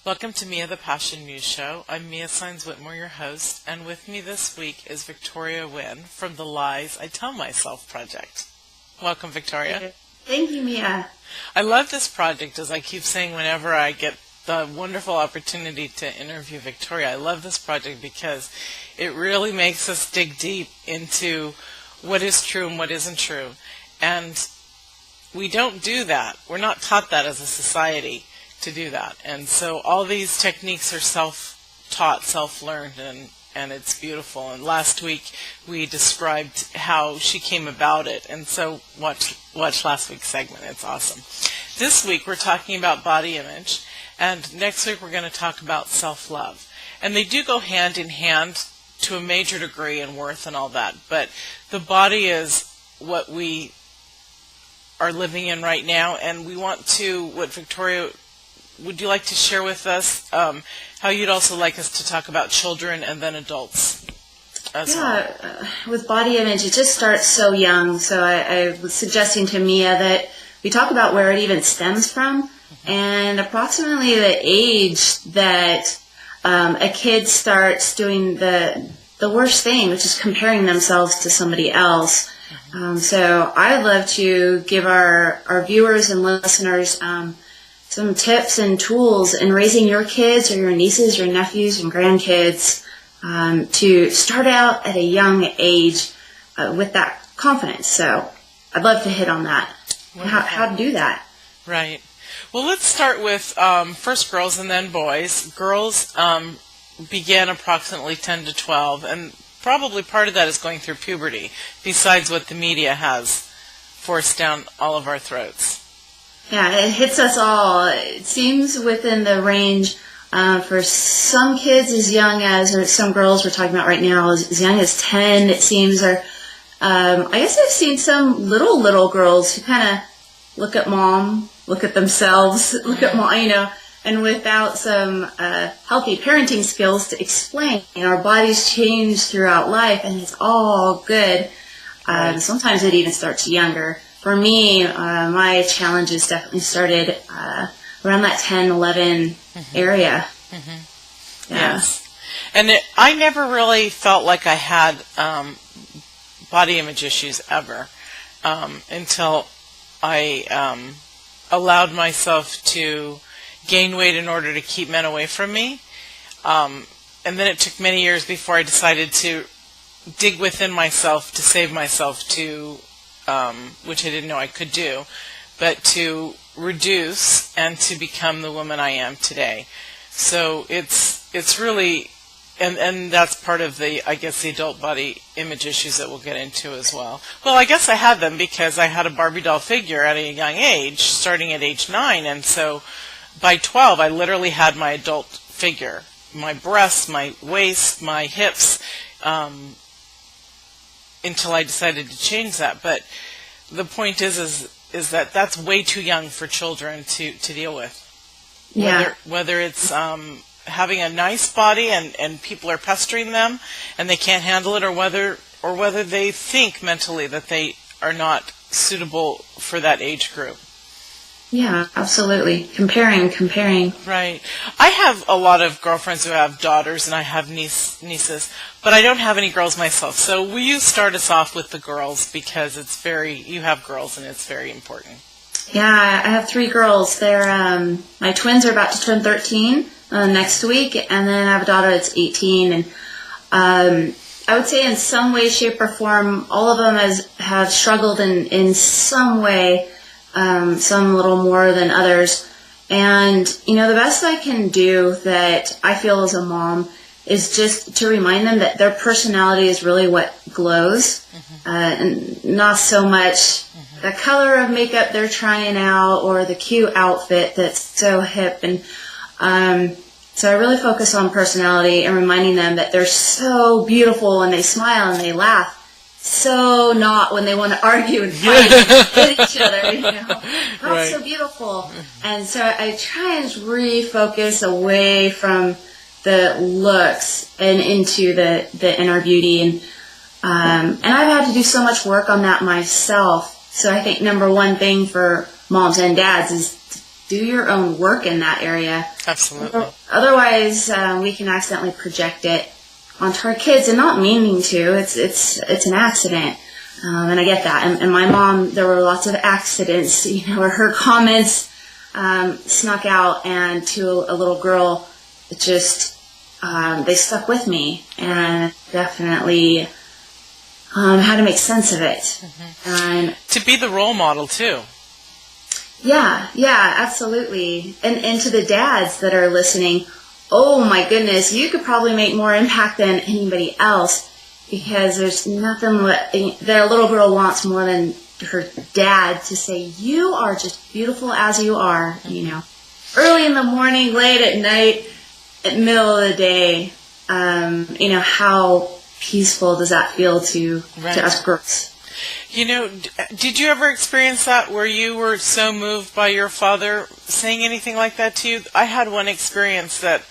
Welcome to Mia the Passion Muse Show. I'm Mia Saenz Whitmore, your host, and with me this week is Victoria Wynn from the Lies I Tell Myself project. Welcome, Victoria. Thank you, Mia. I love this project, as I keep saying whenever I get the wonderful opportunity to interview Victoria. I love this project because it really makes us dig deep into what is true and what isn't true. And we don't do that. We're not taught that as a society to do that. And so all these techniques are self-taught, self-learned, and it's beautiful. And last week we described how she came about it. And so watch last week's segment. It's awesome. This week we're talking about body image. And next week we're going to talk about self-love. And they do go hand in hand to a major degree in worth and all that. But the body is what we are living in right now. And we want to, what Victoria, would you like to share with us how you'd also like us to talk about children and then adults as well? With body image, it just starts so young. So I was suggesting to Mia that we talk about where it even stems from. And approximately the age that a kid starts doing the worst thing, which is comparing themselves to somebody else. So I'd love to give our viewers and listeners some tips and tools in raising your kids or your nieces, your nephews, and grandkids to start out at a young age with that confidence. So I'd love to hit on that, how to do that. Right. Well, let's start with first girls and then boys. Girls began approximately 10 to 12, and probably part of that is going through puberty, besides what the media has forced down all of our throats. Yeah, it hits us all. It seems within the range for some kids as young as, or some girls we're talking about right now, as young as 10, it seems. Or I guess I've seen some little girls who kind of look at mom, look at themselves, look at mom, and without some healthy parenting skills to explain, our bodies change throughout life, and it's all good. Right. Sometimes it even starts younger. For me, my challenges definitely started around that 10, 11 area. Mm-hmm. Yeah. Yes. And I never really felt like I had body image issues ever until I allowed myself to gain weight in order to keep men away from me. And then it took many years before I decided to dig within myself to save myself to which I didn't know I could do, but to reduce and to become the woman I am today. So it's really, and that's part of the, I guess, the adult body image issues that we'll get into as well. Well, I guess I had them because I had a Barbie doll figure at a young age, starting at age 9, and so by 12 I literally had my adult figure, my breasts, my waist, my hips, until I decided to change that. But the point is that that's way too young for children to deal with. Yeah. Whether it's having a nice body and people are pestering them and they can't handle it, or whether they think mentally that they are not suitable for that age group. Yeah, absolutely. Comparing. Right. I have a lot of girlfriends who have daughters, and I have nieces, but I don't have any girls myself. So will you start us off with the girls, because you have girls and it's very important. Yeah, I have 3 girls. They're my twins are about to turn 13 next week, and then I have a daughter that's 18. And I would say in some way, shape, or form, all of them have struggled in some way. Some a little more than others. And, the best I can do that I feel as a mom is just to remind them that their personality is really what glows, and not so much the color of makeup they're trying out or the cute outfit that's so hip. And so I really focus on personality and reminding them that they're so beautiful when they smile and they laugh. So not when they want to argue and fight with each other, That's right. So beautiful. And so I try and refocus away from the looks and into the inner beauty. And I've had to do so much work on that myself. So I think number one thing for moms and dads is do your own work in that area. Absolutely. Otherwise, we can accidentally project it onto our kids, and not meaning to. It's an accident, and I get that. And my mom, there were lots of accidents, where her comments snuck out, and to a little girl, it just they stuck with me, and definitely had to make sense of it. Mm-hmm. And to be the role model too. Yeah, absolutely. And to the dads that are listening, oh my goodness, you could probably make more impact than anybody else, because there's nothing that a little girl wants more than her dad to say, you are just beautiful as you are, early in the morning, late at night, at middle of the day. How peaceful does that feel to us girls? Did you ever experience that where you were so moved by your father saying anything like that to you? I had one experience that,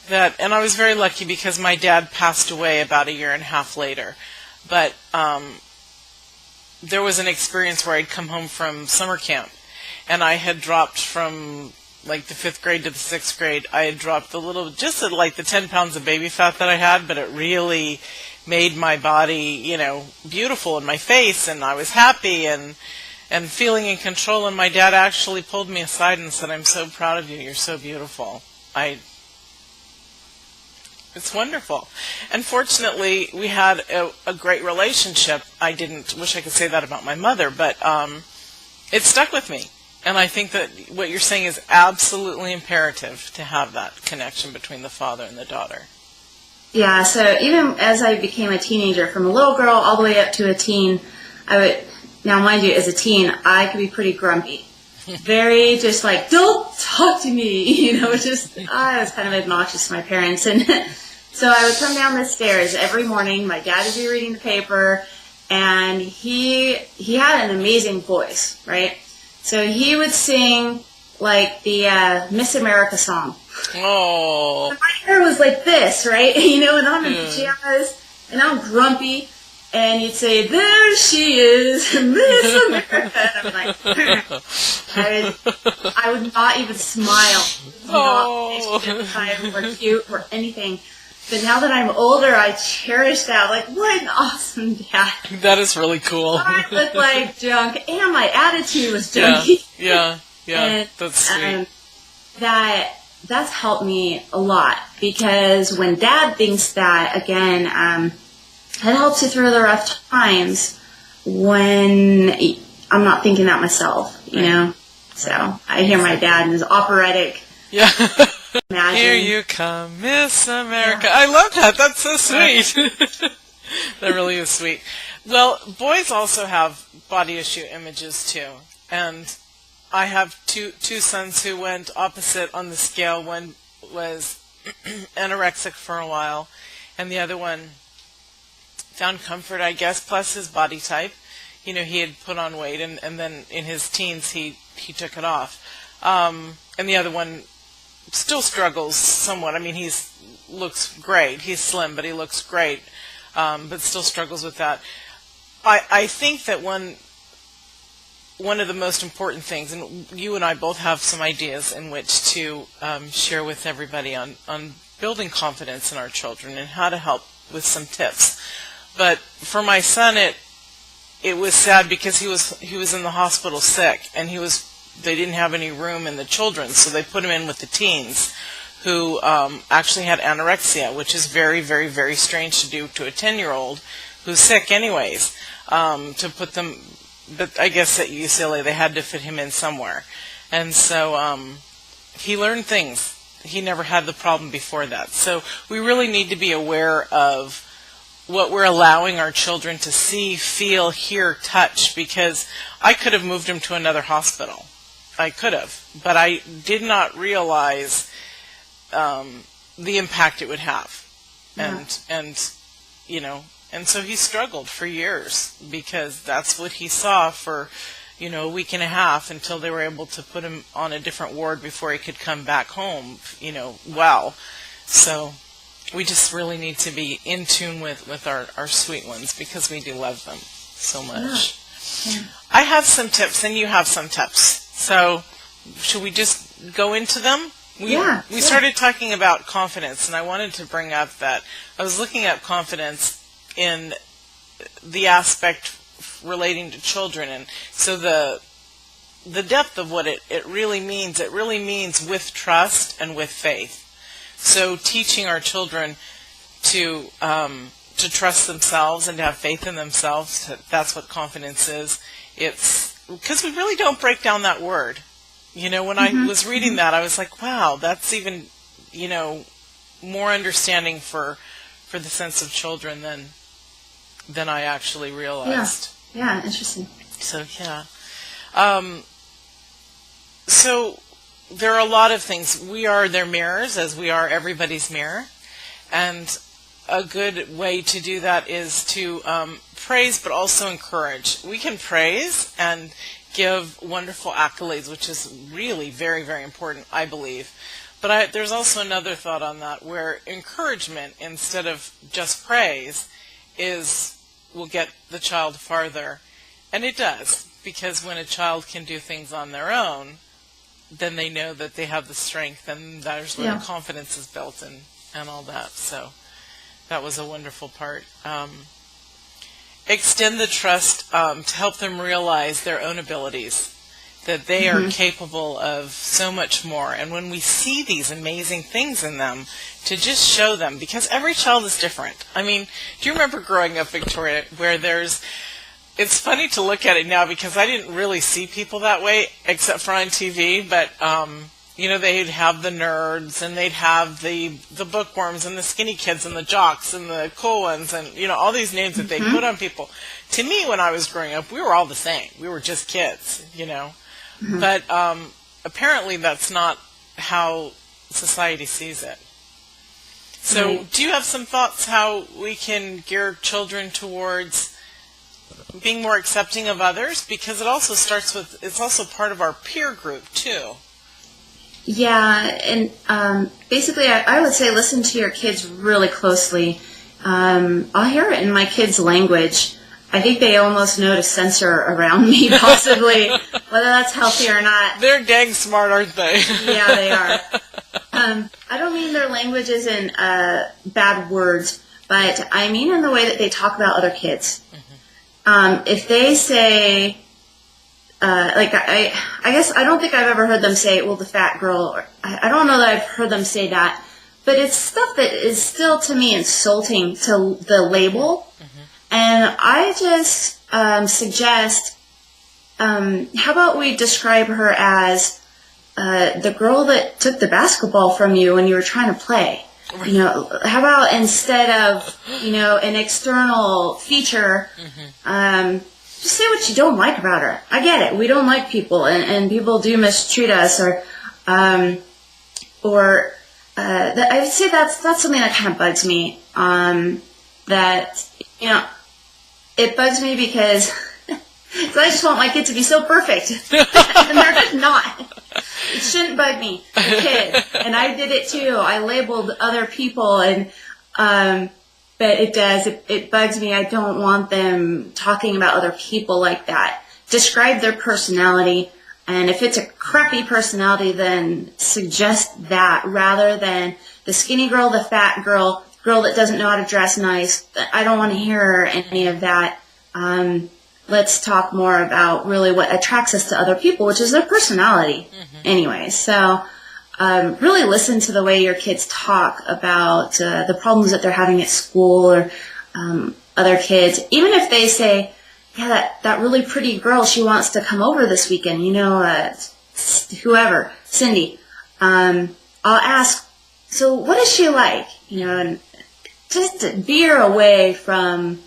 and I was very lucky because my dad passed away about a year and a half later. But there was an experience where I'd come home from summer camp, and I had dropped from like the 5th grade to the 6th grade. I had dropped just like the 10 pounds of baby fat that I had, but it really made my body, beautiful in my face, and I was happy and feeling in control. And my dad actually pulled me aside and said, "I'm so proud of you. You're so beautiful." It's wonderful. And fortunately, we had a great relationship. I didn't wish I could say that about my mother, but it stuck with me. And I think that what you're saying is absolutely imperative, to have that connection between the father and the daughter. Yeah, so even as I became a teenager, from a little girl all the way up to a teen, now mind you, as a teen, I could be pretty grumpy. Very just like, don't talk to me, I was kind of obnoxious to my parents. And so I would come down the stairs every morning. My dad would be reading the paper, and he had an amazing voice, right? So he would sing like the Miss America song. Oh. And my hair was like this, right? And I'm in pajamas, and I'm grumpy, and you'd say, "There she is, Miss America." And I'm like, I would not even smile. Not or cute or anything. But now that I'm older, I cherish that. Like, what an awesome dad. That is really cool. I look like junk, and my attitude was junky. Yeah. And, that's sweet. That's helped me a lot, because when Dad thinks that, again, it helps you through the rough times when I'm not thinking that myself, So I hear my dad in his operatic. Yeah. Imagine. Here you come, Miss America. Yeah. I love that. That's so sweet. That really is sweet. Well, boys also have body issue images too, and I have two sons who went opposite on the scale. One was anorexic for a while, and the other one found comfort, I guess, plus his body type. He had put on weight, and then in his teens he took it off. And the other one still struggles somewhat. I mean, looks great. He's slim, but he looks great, but still struggles with that. I think that one of the most important things, and you and I both have some ideas in which to share with everybody on building confidence in our children and how to help with some tips. But for my son, it was sad because he was in the hospital sick, and they didn't have any room in the children's, so they put him in with the teens, who actually had anorexia, which is very, very, very strange to do to a 10-year-old who's sick anyways, to put them. But I guess at UCLA they had to fit him in somewhere. And so he learned things. He never had the problem before that. So we really need to be aware of what we're allowing our children to see, feel, hear, touch, because I could have moved him to another hospital. I could have. But I did not realize the impact it would have. Yeah. And so he struggled for years, because that's what he saw for, a week and a half, until they were able to put him on a different ward before he could come back home, well. So we just really need to be in tune with our sweet ones, because we do love them so much. Yeah. I have some tips, and you have some tips. So should we just go into them? We Yeah. started talking about confidence, and I wanted to bring up that I was looking at confidence in the aspect relating to children, and so the depth of what it really means with trust and with faith. So teaching our children to trust themselves and to have faith in themselves, that's what confidence is. It's because we really don't break down that word. When I was reading that, I was like, wow, that's even, more understanding for the sense of children than I actually realized. Yeah, interesting. So, yeah. So there are a lot of things. We are their mirrors, as we are everybody's mirror. And a good way to do that is to praise, but also encourage. We can praise and give wonderful accolades, which is really very, very important, I believe. But there's also another thought on that, where encouragement, instead of just praise, will get the child farther. And it does, because when a child can do things on their own, then they know that they have the strength, and that's where the confidence is built and all that. So that was a wonderful part. Extend the trust to help them realize their own abilities, that they are capable of so much more. And when we see these amazing things in them, to just show them, because every child is different. I mean, do you remember growing up, Victoria, where it's funny to look at it now, because I didn't really see people that way, except for on TV, but they'd have the nerds, and they'd have the bookworms, and the skinny kids, and the jocks, and the cool ones, and all these names that they put on people. To me, when I was growing up, we were all the same. We were just kids, But apparently that's not how society sees it. So do you have some thoughts how we can gear children towards being more accepting of others? Because it also it's also part of our peer group, too. Yeah, and basically I would say listen to your kids really closely. I'll hear it in my kids' language. I think they almost know to censor around me, possibly, whether that's healthy or not. They're dang smart, aren't they? Yeah, they are. I don't mean their language is in bad words, but I mean in the way that they talk about other kids. If they say, I guess I don't think I've ever heard them say, well, the fat girl, or I don't know that I've heard them say that, but it's stuff that is still, to me, insulting to the label. And I just suggest, how about we describe her as the girl that took the basketball from you when you were trying to play? How about instead of, an external feature, just say what you don't like about her. I get it. We don't like people, and people do mistreat us, I would say that's something that kind of bugs me. It bugs me because I just want my kid to be so perfect, and they're just not. It shouldn't bug me, a kid, and I did it too. I labeled other people, but it does. It bugs me. I don't want them talking about other people like that. Describe their personality, and if it's a crappy personality, then suggest that rather than the skinny girl, the fat girl that doesn't know how to dress nice. I don't want to hear any of that. Let's talk more about really what attracts us to other people, which is their personality anyway. So really listen to the way your kids talk about the problems that they're having at school or other kids. Even if they say, yeah, that really pretty girl, she wants to come over this weekend, whoever, Cindy. I'll ask, so what is she like? And just to veer away from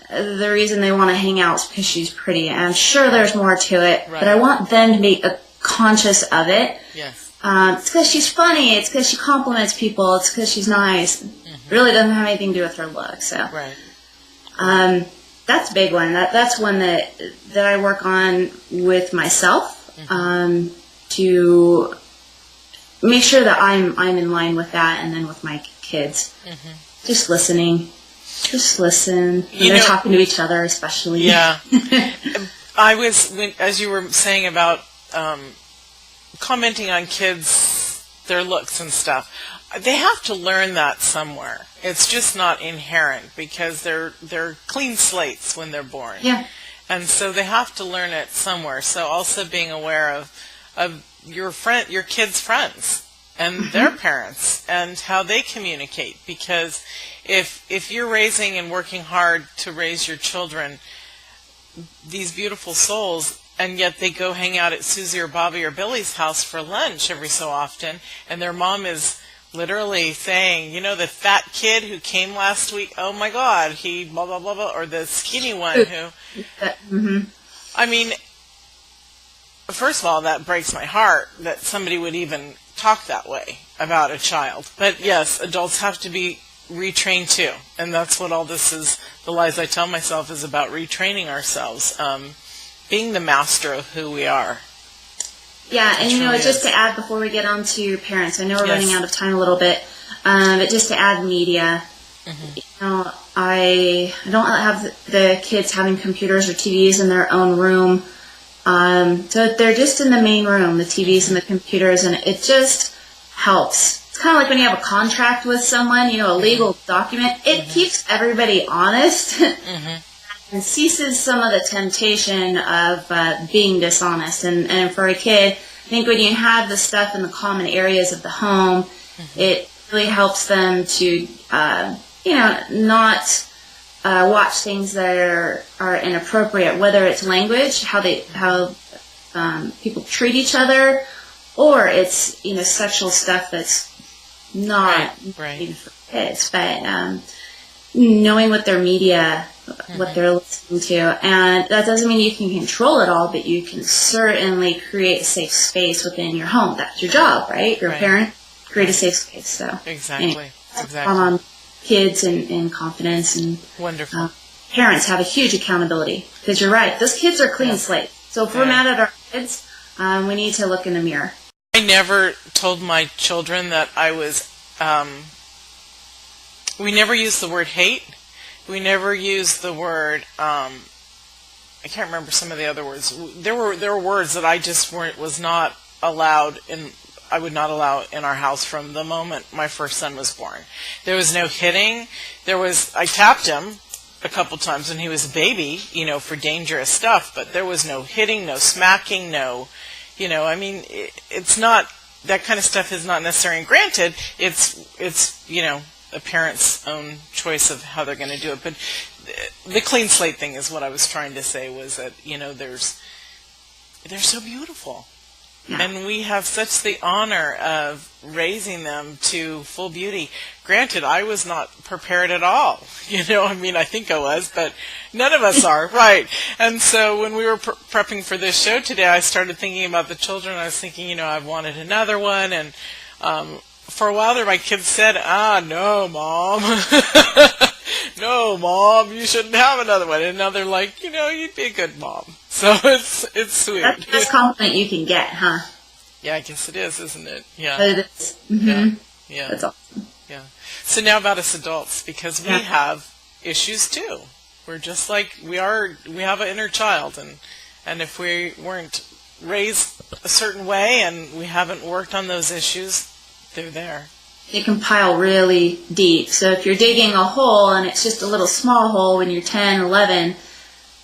the reason they want to hang out is because she's pretty. And I'm sure there's more to it, but I want them to be conscious of it. Yes. It's because she's funny. It's because she compliments people. It's because she's nice. It really doesn't have anything to do with her look. So, that's a big one. That's one that I work on with myself to make sure that I'm in line with that, and then with my kids, just listening. Just listen. When they're talking to each other, especially. Yeah. As you were saying about commenting on kids, their looks and stuff. They have to learn that somewhere. It's just not inherent because they're clean slates when they're born. Yeah. And so they have to learn it somewhere. So also being aware of your kids' friends and their parents and how they communicate. Because if you're raising and working hard to raise your children, these beautiful souls, and yet they go hang out at Susie or Bobby or Billy's house for lunch every so often, and their mom is literally saying, the fat kid who came last week, oh my God, he blah, blah, blah, blah, or the skinny one who... I mean, first of all, that breaks my heart that somebody would even talk that way about a child. But yes, adults have to be retrained too. And that's what all this is, the lies I tell myself, is about retraining ourselves, being the master of who we are. Yeah, and just to add before we get on to parents, I know we're running out of time a little bit, but just to add media, I don't have the kids having computers or TVs in their own room, so they're just in the main room, the TVs and the computers, and it just helps. It's kind of like when you have a contract with someone, a legal document. It keeps everybody honest. And ceases some of the temptation of being dishonest. And for a kid, I think when you have the stuff in the common areas of the home, it really helps them to, not watch things that are inappropriate, whether it's language, how people treat each other, or it's, sexual stuff that's not even for kids. But knowing what their media... what they're listening to, and that doesn't mean you can control it all, but you can certainly create a safe space within your home. That's your job, right? You're a parent, create a safe space. So exactly. Kids and confidence, and wonderful. Parents have a huge accountability, because you're right. Those kids are clean slate. So if we're mad at our kids, we need to look in the mirror. I never told my children that I was. We never used the word hate. We never used the word, I can't remember some of the other words. There were words that I just was not allowed I would not allow in our house from the moment my first son was born. There was no hitting. I tapped him a couple times when he was a baby, for dangerous stuff, but there was no hitting, no smacking, it's not, that kind of stuff is not necessary. And granted, it's a parent's own choice of how they're going to do it. But the clean slate thing is what I was trying to say, was that, they're so beautiful. Yeah. And we have such the honor of raising them to full beauty. Granted, I was not prepared at all. I think I was, but none of us are, right? And so when we were prepping for this show today, I started thinking about the children. I was thinking, I wanted another one, and for a while there, my kids said, no, Mom. No, Mom, you shouldn't have another one. And now they're like, you'd be a good mom. So it's sweet. That's the best compliment you can get, huh? Yeah, I guess it is, isn't it? Yeah. It is. Mm-hmm. Yeah. That's awesome. Yeah. So now about us adults, because we have issues too. We're just like we have an inner child, and if we weren't raised a certain way and we haven't worked on those issues, they're there. They can pile really deep. So if you're digging a hole and it's just a little small hole when you're 10, 11,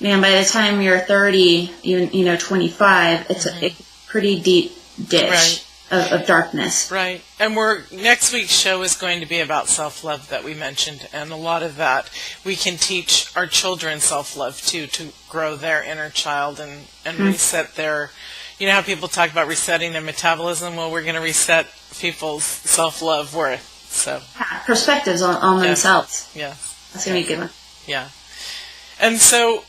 man, by the time you're 30, even 25, it's a pretty deep ditch of darkness. Right. And next week's show is going to be about self-love that we mentioned, and a lot of that we can teach our children self-love too, to grow their inner child and reset their. You know how people talk about resetting their metabolism? Well, we're going to reset people's self-love worth. So perspectives on themselves. Yeah. That's going to be a good one. Yeah. And so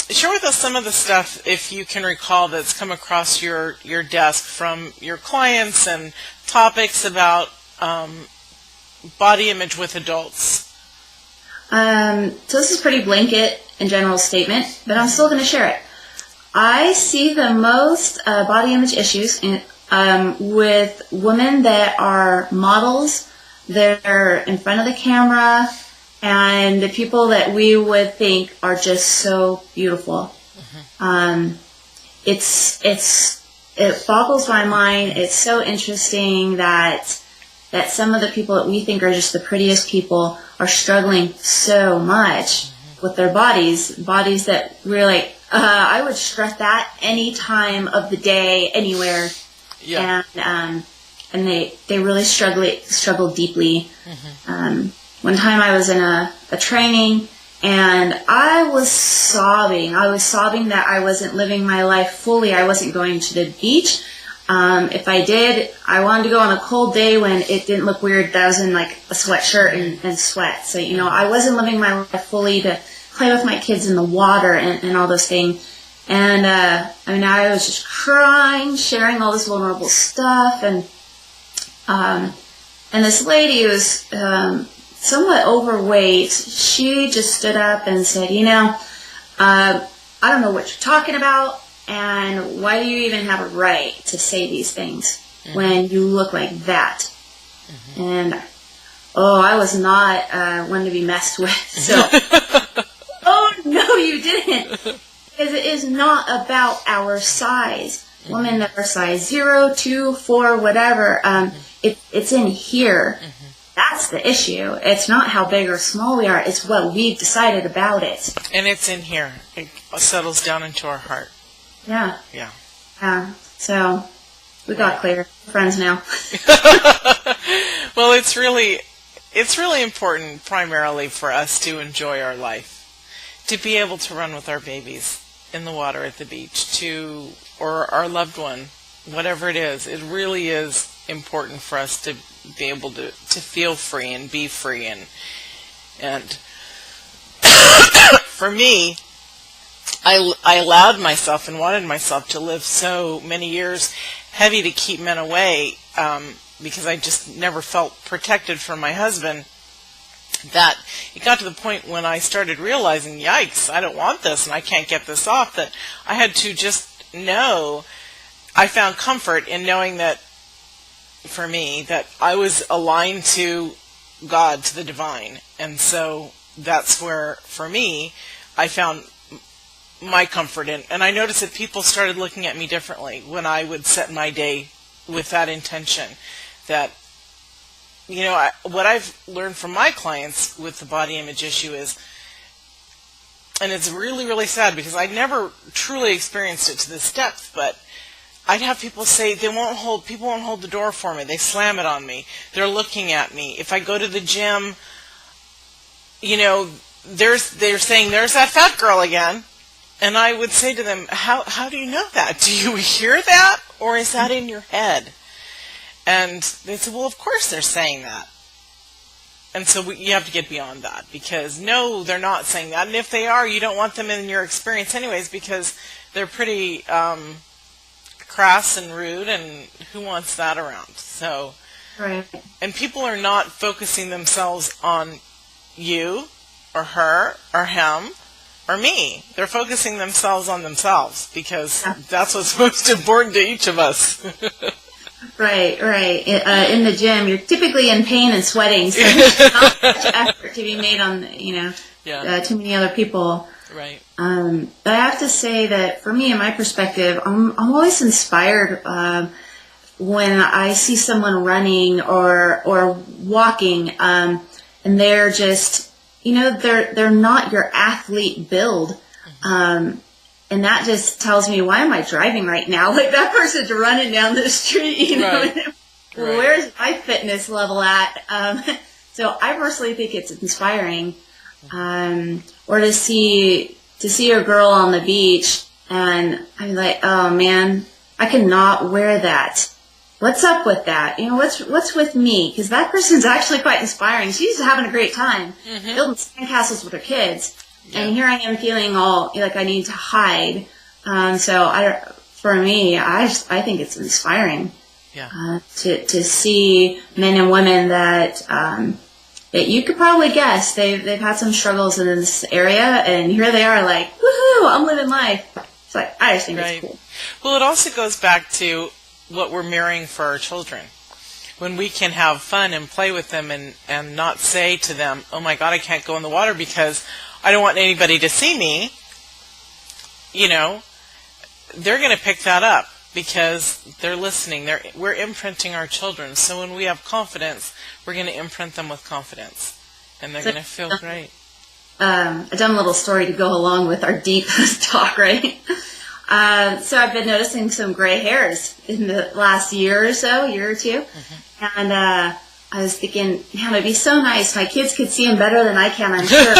share with us some of the stuff, if you can recall, that's come across your desk from your clients and topics about body image with adults. So this is pretty blanket and general statement, but I'm still going to share it. I see the most body image issues with women that are models. They're in front of the camera, and the people that we would think are just so beautiful. It's it boggles my mind. It's so interesting that some of the people that we think are just the prettiest people are struggling so much with their bodies that we're like, I would strut that any time of the day, anywhere. Yeah. And they really struggle deeply. One time I was in a training, and I was sobbing. I was sobbing that I wasn't living my life fully. I wasn't going to the beach. If I did, I wanted to go on a cold day when it didn't look weird that I was in like a sweatshirt and sweat. So, I wasn't living my life fully to play with my kids in the water and all those things. And, I was just crying, sharing all this vulnerable stuff. And this lady was, somewhat overweight. She just stood up and said, I don't know what you're talking about. And why do you even have a right to say these things when you look like that? And, I was not one to be messed with. So, oh, no, you didn't. Because it is not about our size. Women that are size 0, 2, 4, whatever, it's in here. That's the issue. It's not how big or small we are. It's what we've decided about it. And it's in here. It settles down into our heart. Yeah. Yeah. So we got clear. We're friends now. Well, it's really important primarily for us to enjoy our life, to be able to run with our babies in the water at the beach, or our loved one, whatever it is. It really is important for us to be able to feel free and be free. And for me, I allowed myself and wanted myself to live so many years heavy to keep men away, because I just never felt protected from my husband, that it got to the point when I started realizing, yikes, I don't want this and I can't get this off, that I had to just know. I found comfort in knowing that, for me, that I was aligned to God, to the divine. And so that's where, for me, I found my comfort in. And I noticed that people started looking at me differently when I would set my day with that intention. That, what I've learned from my clients with the body image issue is, and it's really, really sad because I never truly experienced it to this depth, but I'd have people say people won't hold the door for me. They slam it on me. They're looking at me. If I go to the gym, they're saying, there's that fat girl again. And I would say to them, how do you know that? Do you hear that? Or is that in your head? And they said, well, of course they're saying that. And so you have to get beyond that, because no, they're not saying that. And if they are, you don't want them in your experience anyways, because they're pretty crass and rude, and who wants that around? So, right. And people are not focusing themselves on you or her or him or me. They're focusing themselves on themselves, because that's what's most important to each of us. Right. In the gym, you're typically in pain and sweating, so there's not much effort to be made on, too many other people. Right. But I have to say that for me, in my perspective, I'm always inspired when I see someone running or walking, and they're just, they're not your athlete build. And that just tells me, why am I driving right now? Like, that person's running down the street, Right. Where's my fitness level at? So I personally think it's inspiring. Or to see a girl on the beach, and I'm like, oh man, I cannot wear that. What's up with that? What's with me? Because that person's actually quite inspiring. She's having a great time building sandcastles with her kids. Yeah. And here I am feeling all like I need to hide. For me, I think it's inspiring. Yeah. To see men and women that you could probably guess they've had some struggles in this area, and here they are like, woohoo, I'm living life. It's like, I just think it's cool. Well, it also goes back to what we're mirroring for our children. When we can have fun and play with them and not say to them, oh my God, I can't go in the water because I don't want anybody to see me, they're going to pick that up. because they're listening. We're imprinting our children. So when we have confidence, we're going to imprint them with confidence, and they're going to feel great. A dumb little story to go along with our deep talk, right? So I've been noticing some gray hairs in the last year or two. Mm-hmm. And I was thinking, man, it'd be so nice. My kids could see them better than I can, I'm sure.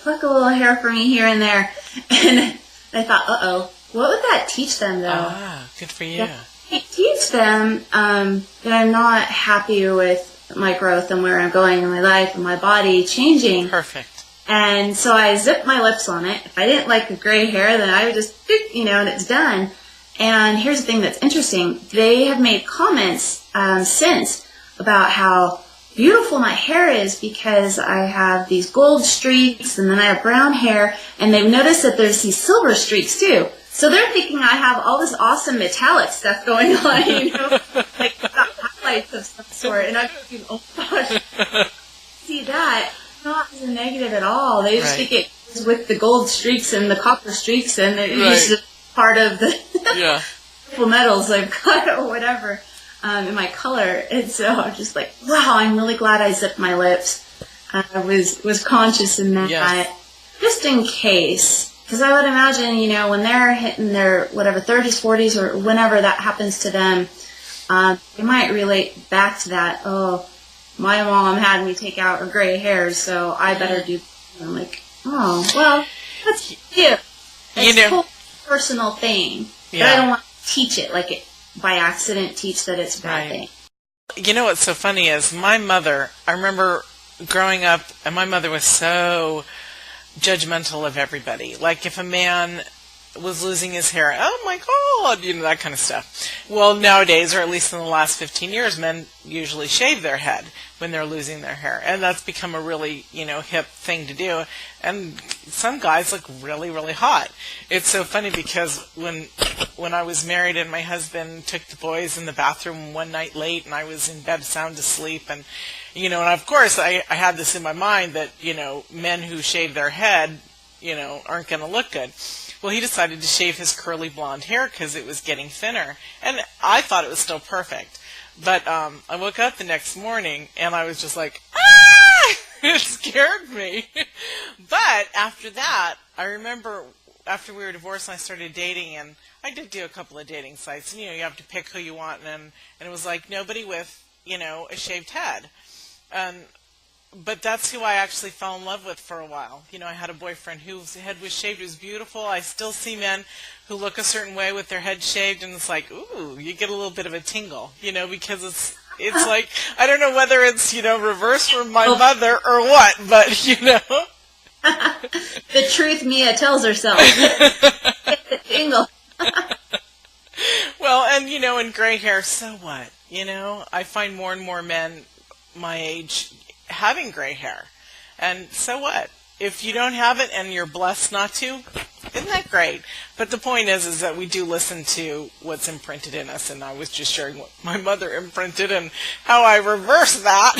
Pluck a little hair for me here and there. And I thought, what would that teach them, though? Ah, good for you. It teach them that I'm not happy with my growth and where I'm going in my life and my body changing. Perfect. And so I zipped my lips on it. If I didn't like the gray hair, then I would just, and it's done. And here's the thing that's interesting. They have made comments since about how beautiful my hair is because I have these gold streaks and then I have brown hair. And they've noticed that there's these silver streaks too. So they're thinking I have all this awesome metallic stuff going on, like highlights of some sort. And I'm thinking, oh gosh, see that? Not as a negative at all. They just think it's with the gold streaks and the copper streaks, and it's just part of the purple metals I've got or whatever in my color. And so I'm just like, wow, I'm really glad I zipped my lips. I was conscious in that, just in case, because I would imagine, when they're hitting their 30s, 40s, or whenever that happens to them, they might relate back to that. Oh, my mom had me take out her gray hairs, so I better do. I'm like, oh, well, that's cute. It's a whole personal thing. But I don't want to teach it, by accident teach that it's a bad thing. You know what's so funny is my mother, I remember growing up, and my mother was so judgmental of everybody. Like if a man was losing his hair, oh my God, that kind of stuff. Well, nowadays, or at least in the last 15 years, men usually shave their head when they're losing their hair. And that's become a really, hip thing to do. And some guys look really, really hot. It's so funny because when I was married and my husband took the boys in the bathroom one night late and I was in bed sound asleep and, and of course I had this in my mind that, men who shave their head, aren't going to look good. Well, he decided to shave his curly blonde hair because it was getting thinner. And I thought it was still perfect. But I woke up the next morning and I was just like, ah! It scared me. But after that, I remember after we were divorced and I started dating, and I did do a couple of dating sites. And, you have to pick who you want. And it was like nobody with, a shaved head. But that's who I actually fell in love with for a while. I had a boyfriend whose head was shaved. It was beautiful. I still see men who look a certain way with their head shaved, and it's like, ooh, you get a little bit of a tingle, because it's like, I don't know whether it's, reverse from my mother or what, but, The truth Mia tells herself. The tingle. Well, and, in gray hair, so what? I find more and more men my age having gray hair. And so what? If you don't have it and you're blessed not to, isn't that great? But the point is that we do listen to what's imprinted in us, and I was just sharing what my mother imprinted and how I reverse that.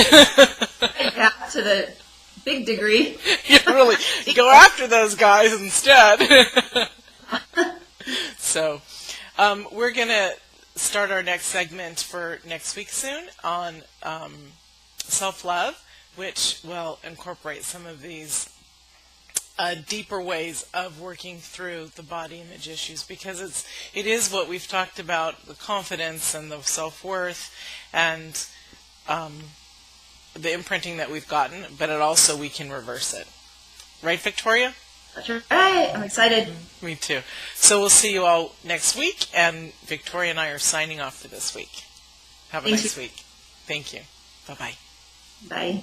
Yeah, to the big degree. You really go after those guys instead. So, we're going to start our next segment for next week soon on self-love, which will incorporate some of these deeper ways of working through the body image issues, because it is what we've talked about, the confidence and the self-worth and the imprinting that we've gotten, but we can reverse it. Right, Victoria? That's right. I'm excited. Me too. So we'll see you all next week, and Victoria and I are signing off for this week. Have a nice week. Thank you. Bye-bye. Bye.